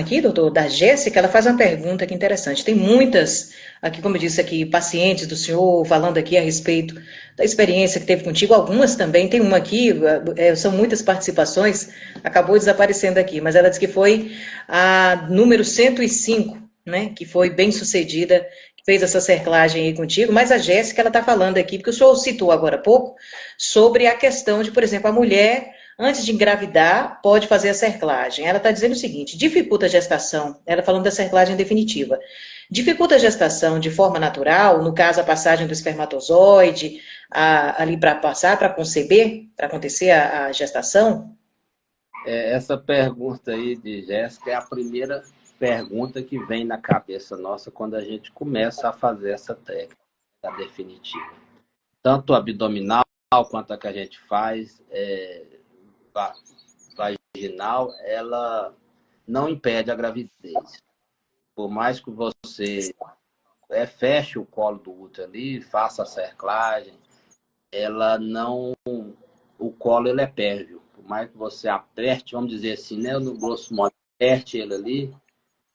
aqui, doutor, da Jéssica, ela faz uma pergunta aqui interessante. Tem muitas, aqui, como eu disse aqui, pacientes do senhor falando aqui a respeito da experiência que teve contigo, algumas também, tem uma aqui, são muitas participações, acabou desaparecendo aqui, mas ela disse que foi a número 105, né, que foi bem sucedida, que fez essa cerclagem aí contigo, mas a Jéssica, ela está falando aqui, porque o senhor citou agora há pouco, sobre a questão de, por exemplo, a mulher antes de engravidar, pode fazer a cerclagem. Ela está dizendo o seguinte, dificulta a gestação, ela falando da cerclagem definitiva, dificulta a gestação de forma natural, no caso a passagem do espermatozoide, ali para passar, para conceber, para acontecer a gestação? Essa pergunta aí de Jéssica é a primeira pergunta que vem na cabeça nossa quando a gente começa a fazer essa técnica definitiva. Tanto abdominal quanto a que a gente faz vaginal, ela não impede a gravidez. Por mais que você feche o colo do útero ali, faça a cerclagem, ela não... O colo ele é pérvio. Por mais que você aperte, vamos dizer assim, né, no grosso modo, aperte ele ali,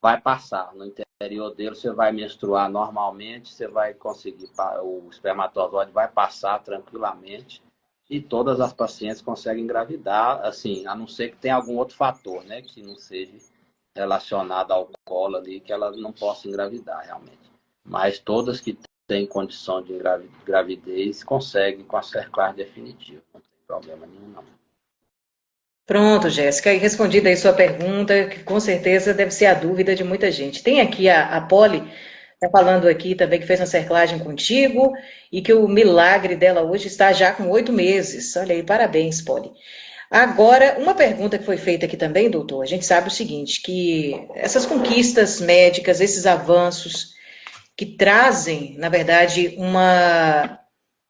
vai passar. No interior dele você vai menstruar normalmente, você vai conseguir, o espermatozoide vai passar tranquilamente e todas as pacientes conseguem engravidar, assim, a não ser que tenha algum outro fator, né, que não seja relacionado ao colo ali, que ela não possa engravidar realmente. Mas todas que têm condição de gravidez conseguem com a cerclagem definitiva, não tem problema nenhum não. Pronto, Jéssica, e respondida aí sua pergunta, que com certeza deve ser a dúvida de muita gente. Tem aqui a Polly, está falando aqui também que fez uma cerclagem contigo e que o milagre dela hoje está já com 8 meses. Olha aí, parabéns, Polly. Agora, uma pergunta que foi feita aqui também, doutor, a gente sabe o seguinte, que essas conquistas médicas, esses avanços que trazem, na verdade, uma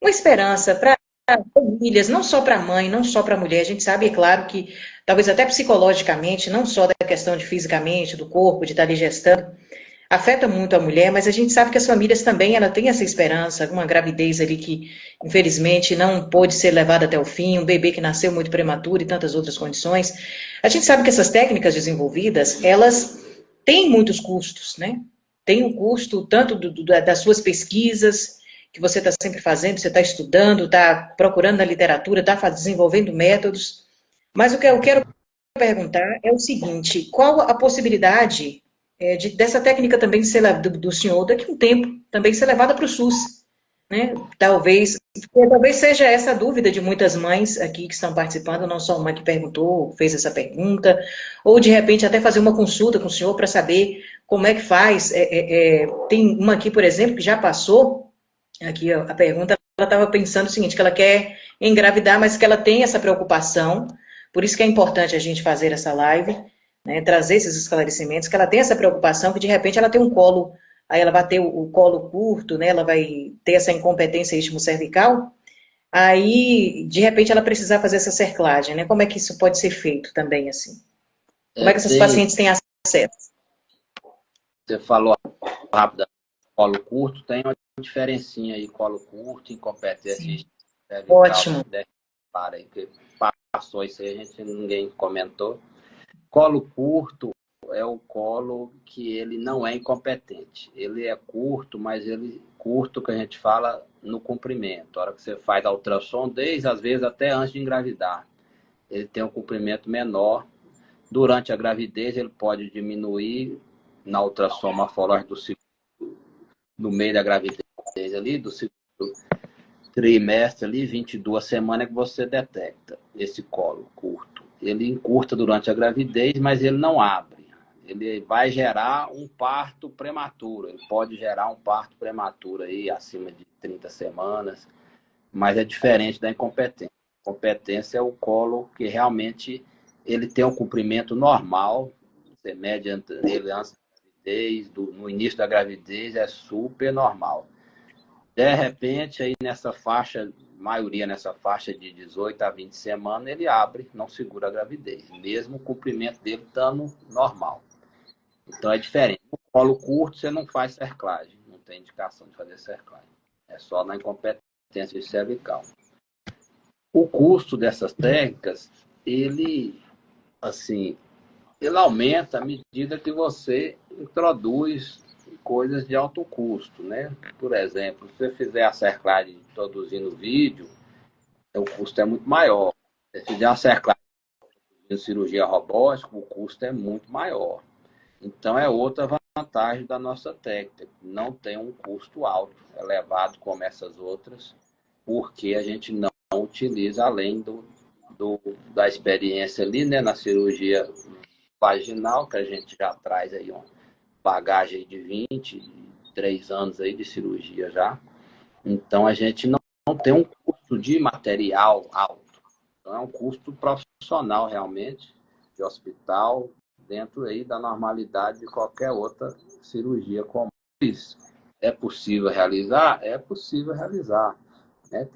esperança para famílias, não só para a mãe, não só para a mulher, a gente sabe, é claro que talvez até psicologicamente, não só da questão de fisicamente, do corpo, de estar ali gestando, afeta muito a mulher, mas a gente sabe que as famílias também, ela tem essa esperança, uma gravidez ali que, infelizmente, não pôde ser levada até o fim, um bebê que nasceu muito prematuro e tantas outras condições. A gente sabe que essas técnicas desenvolvidas, elas têm muitos custos, né? Tem um custo tanto das suas pesquisas, que você está sempre fazendo, você está estudando, está procurando na literatura, está desenvolvendo métodos, mas o que eu quero perguntar é o seguinte, qual a possibilidade dessa técnica também ser do senhor, daqui a um tempo, também ser levada para o SUS, né? Talvez seja essa a dúvida de muitas mães aqui que estão participando, não só uma que perguntou, fez essa pergunta, ou de repente até fazer uma consulta com o senhor para saber como é que faz. Tem uma aqui, por exemplo, que já passou, aqui a pergunta, ela estava pensando o seguinte, que ela quer engravidar, mas que ela tem essa preocupação, por isso que é importante a gente fazer essa live, né, trazer esses esclarecimentos, que ela tem essa preocupação, que de repente ela tem um colo, aí ela vai ter o colo curto, né, ela vai ter essa incompetência istmo-cervical, aí de repente ela precisar fazer essa cerclagem, né, como é que isso pode ser feito também, assim? Como é que essas pacientes têm acesso? Você falou rápido, colo curto, tem uma diferencinha aí, colo curto, incompetência cervical. Ótimo. Para aí, que passou isso aí, ninguém comentou. Colo curto é o colo que ele não é incompetente. Ele é curto, mas ele curto que a gente fala no comprimento. A hora que você faz a ultrassom, desde às vezes até antes de engravidar, ele tem um comprimento menor. Durante a gravidez, ele pode diminuir na ultrassom morfológica do segundo, no meio da gravidez ali, do segundo trimestre ali, 22 semanas que você detecta esse colo curto. Ele encurta durante a gravidez, mas ele não abre. Ele vai gerar um parto prematuro. Ele pode gerar um parto prematuro aí acima de 30 semanas, mas é diferente da incompetência. A incompetência é o colo que realmente ele tem um comprimento normal. Você mede ele antes da gravidez, no início da gravidez é super normal. De repente, aí nessa faixa, maioria nessa faixa de 18 a 20 semanas, ele abre, não segura a gravidez, mesmo o comprimento dele estando normal. Então é diferente. No colo curto, você não faz cerclagem, não tem indicação de fazer cerclagem. É só na incompetência cervical. O custo dessas técnicas, ele, assim, ele aumenta à medida que você introduz coisas de alto custo, né? Por exemplo, se você fizer a cerclagem introduzindo vídeo, o custo é muito maior. Se você fizer a cerclagem de cirurgia robótica, o custo é muito maior. Então, é outra vantagem da nossa técnica. Não tem um custo alto, elevado como essas outras, porque a gente não utiliza além da experiência ali, né, na cirurgia vaginal, que a gente já traz aí uma bagagem de 23 anos aí de cirurgia já. Então, a gente não tem um custo de material alto. Então, é um custo profissional, realmente, de hospital, dentro aí da normalidade de qualquer outra cirurgia comum. Isso é possível realizar? É possível realizar. Né?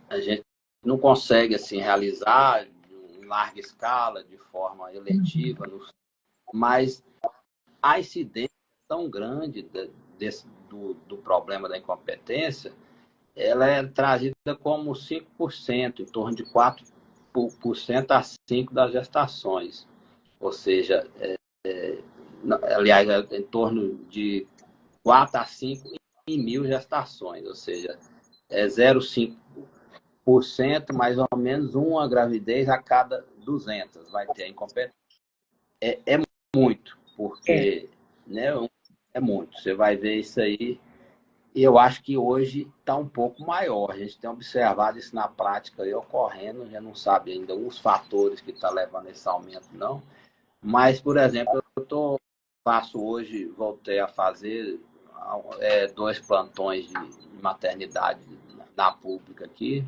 A gente não consegue assim, realizar em larga escala, de forma eletiva, mas a incidência tão grande do problema da incompetência, ela é trazida como 5%, em torno de 4% a 5% das gestações. Ou seja, aliás, em torno de 4 a 5 em 1.000 gestações, ou seja, é 0,5%, mais ou menos uma gravidez a cada 200 vai ter a incompetência. É muito, porque né, é muito. Você vai ver isso aí. E eu acho que hoje está um pouco maior. A gente tem observado isso na prática aí ocorrendo, já não sabe ainda os fatores que estão levando esse aumento, não. Mas, por exemplo, faço hoje, voltei a fazer 2 plantões de maternidade na pública aqui,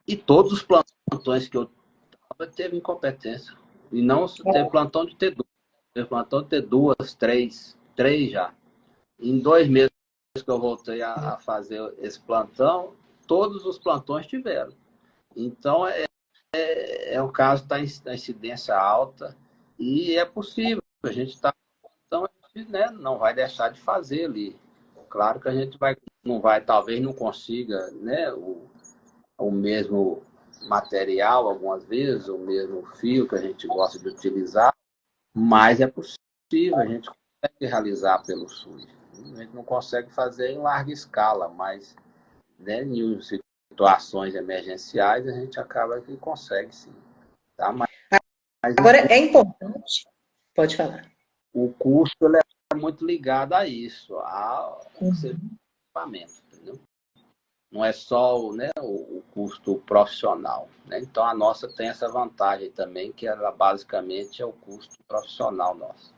e todos os plantões que eu estava teve incompetência. E não teve plantão de ter duas, teve plantão de ter duas, três já. Em 2 meses que eu voltei a fazer esse plantão, todos os plantões tiveram. Então, é um caso da incidência alta e é possível. A gente está. Então, a gente, né, não vai deixar de fazer ali. Claro que a gente não vai, talvez não consiga, né, o mesmo material, algumas vezes, o mesmo fio que a gente gosta de utilizar, mas é possível, a gente consegue realizar pelo SUS. A gente não consegue fazer em larga escala, mas né, em situações emergenciais a gente acaba que consegue sim. Tá? Mas Agora, é importante, pode falar. o custo ele é muito ligado a isso, ao equipamento, entendeu? Não é só né, o custo profissional. Né? Então, a nossa tem essa vantagem também, que ela basicamente é o custo profissional nosso.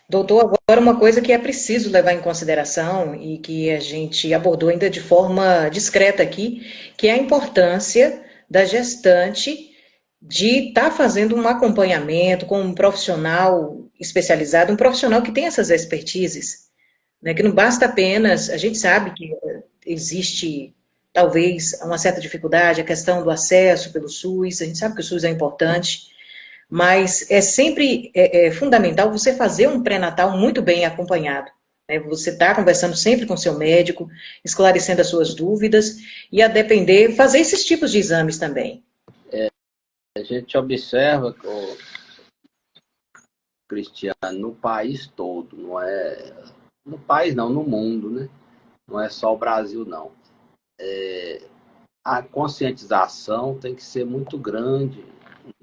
Doutor, agora uma coisa que é preciso levar em consideração e que a gente abordou ainda de forma discreta aqui, que é a importância da gestante de estar fazendo um acompanhamento com um profissional especializado, um profissional que tem essas expertises, né, que não basta apenas, a gente sabe que existe talvez uma certa dificuldade, a questão do acesso pelo SUS, a gente sabe que o SUS é importante, mas é sempre fundamental você fazer um pré-natal muito bem acompanhado. Né? Você está conversando sempre com seu médico, esclarecendo as suas dúvidas, e a depender, fazer esses tipos de exames também. A gente observa, Cristiano, no país todo, não é. No país não, no mundo, né? Não é só o Brasil, não. A conscientização tem que ser muito grande,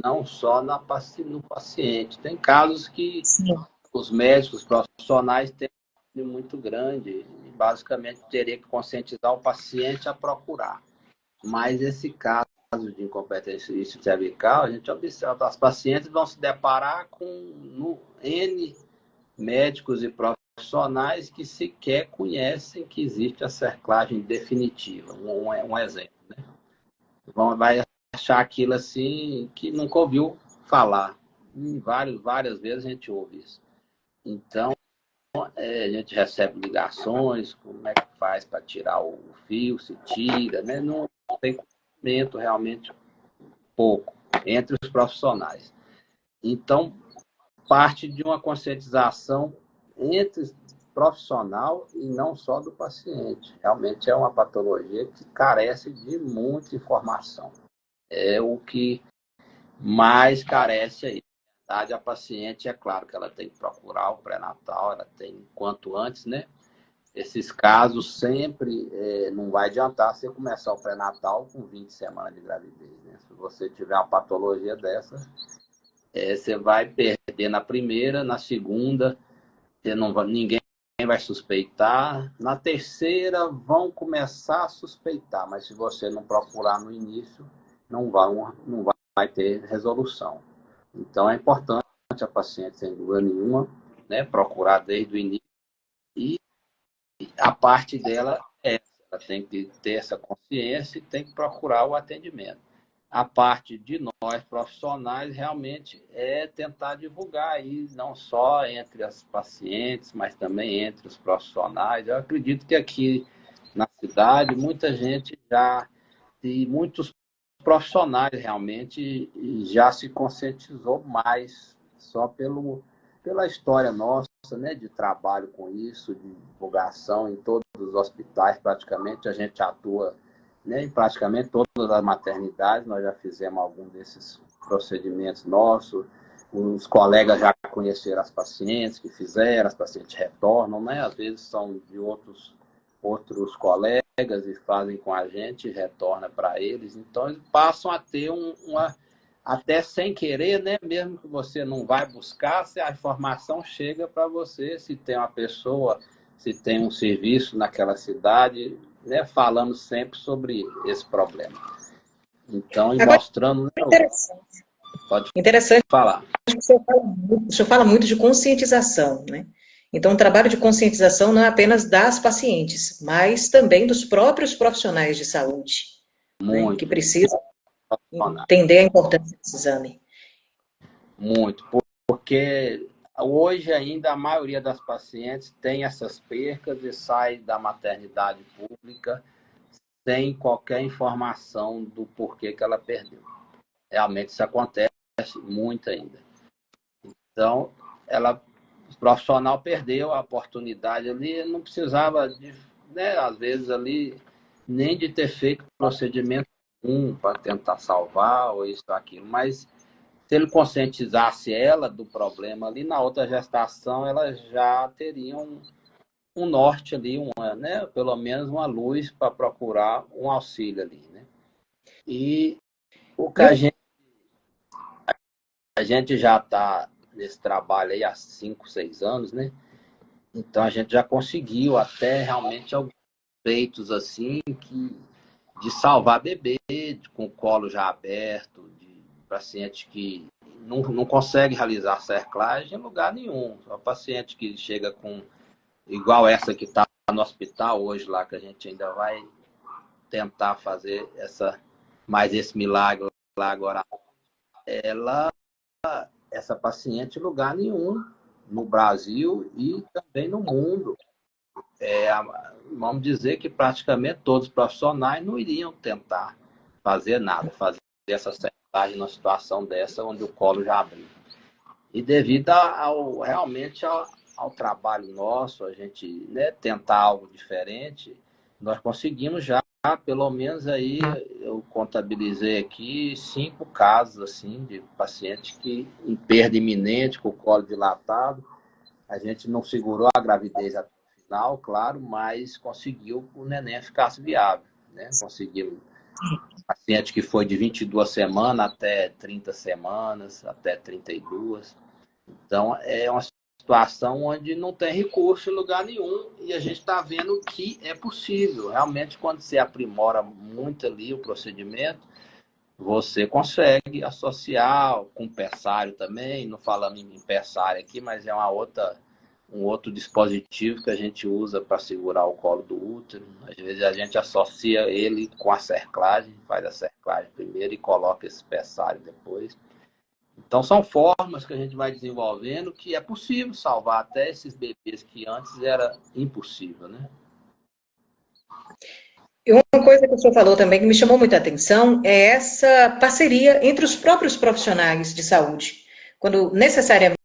não só no paciente. Tem casos que Sim. os médicos profissionais têm muito grande e basicamente teria que conscientizar o paciente a procurar. Mas esse caso de incompetência cervical, a gente observa, os pacientes vão se deparar com N médicos e profissionais que sequer conhecem que existe a cerclagem definitiva. Um exemplo, né? Vai achar aquilo assim que nunca ouviu falar. Várias vezes a gente ouve isso. Então, a gente recebe ligações, como é que faz para tirar o fio, se tira, né? Não tem conhecimento realmente pouco entre os profissionais. Então, parte de uma conscientização entre profissional e não só do paciente. Realmente é uma patologia que carece de muita informação. É o que mas carece aí. Na verdade, a paciente, é claro que ela tem que procurar o pré-natal, ela tem quanto antes, né? Esses casos sempre não vai adiantar você começar o pré-natal com 20 semanas de gravidez, né? Se você tiver uma patologia dessa, você vai perder na primeira, na segunda, ninguém vai suspeitar. Na terceira, vão começar a suspeitar, mas se você não procurar no início, não vai ter resolução. Então, é importante a paciente, sem dúvida nenhuma, né, procurar desde o início. E a parte dela ela tem que ter essa consciência e tem que procurar o atendimento. A parte de nós, profissionais, realmente é tentar divulgar aí, não só entre as pacientes, mas também entre os profissionais. Eu acredito que aqui na cidade, muita gente já, e muitos profissionais realmente já se conscientizou mais, só pela história nossa, né, de trabalho com isso, de divulgação em todos os hospitais, praticamente a gente atua, né, em praticamente todas as maternidades, nós já fizemos algum desses procedimentos nossos, os colegas já conheceram as pacientes que fizeram, as pacientes retornam, né, às vezes são de outros colegas e fazem com a gente, retorna para eles, então eles passam a ter até sem querer, né? Mesmo que você não vai buscar, se a informação chega para você, se tem uma pessoa, se tem um serviço naquela cidade, né? Falando sempre sobre esse problema. Então, e Agora, mostrando... Né? interessante. Pode Interessante, falar. acho que o senhor fala muito de conscientização, né? Então, o trabalho de conscientização não é apenas das pacientes, mas também dos próprios profissionais de saúde, né? Que Muito. precisam entender a importância desse exame. Muito, porque hoje ainda a maioria das pacientes tem essas percas e sai da maternidade pública sem qualquer informação do porquê que ela perdeu. Realmente isso acontece muito ainda. Então, o profissional perdeu a oportunidade ali, não precisava, né, às vezes ali, nem de ter feito procedimento para tentar salvar ou isso ou aquilo, mas se ele conscientizasse ela do problema ali, na outra gestação ela já teria um norte ali, né, pelo menos uma luz para procurar um auxílio ali, né? E o que a gente já está nesse trabalho aí há 5, 6 anos, né? Então a gente já conseguiu até realmente alguns feitos assim de salvar bebê com o colo já aberto, de paciente que não consegue realizar cerclagem em lugar nenhum. Só paciente que chega com, igual essa que está no hospital hoje lá, que a gente ainda vai tentar fazer mais esse milagre lá agora. Essa paciente em lugar nenhum no Brasil e também no mundo. Vamos dizer que praticamente todos os profissionais não iriam tentar fazer nada, fazer essa cerclagem numa situação dessa, onde o colo já abriu. E devido realmente ao trabalho nosso, a gente, né, tentar algo diferente, nós conseguimos já, pelo menos aí, eu contabilizei aqui 5 casos assim, de pacientes que em perda iminente, com o colo dilatado. A gente não segurou a gravidez até o final, claro, mas conseguiu que o neném ficasse viável, né? Conseguimos paciente que foi de 22 semanas até 30 semanas, até 32. Então, é uma situação onde não tem recurso em lugar nenhum e a gente está vendo que é possível. Realmente, quando você aprimora muito ali o procedimento, você consegue associar com pessário também. Não falamos em pessário aqui, mas é um outro dispositivo que a gente usa para segurar o colo do útero. Às vezes a gente associa ele com a cerclagem, faz a cerclagem primeiro e coloca esse pessário depois. Então são formas que a gente vai desenvolvendo que é possível salvar até esses bebês que antes era impossível, né? E uma coisa que o senhor falou também que me chamou muita atenção é essa parceria entre os próprios profissionais de saúde. Quando necessariamente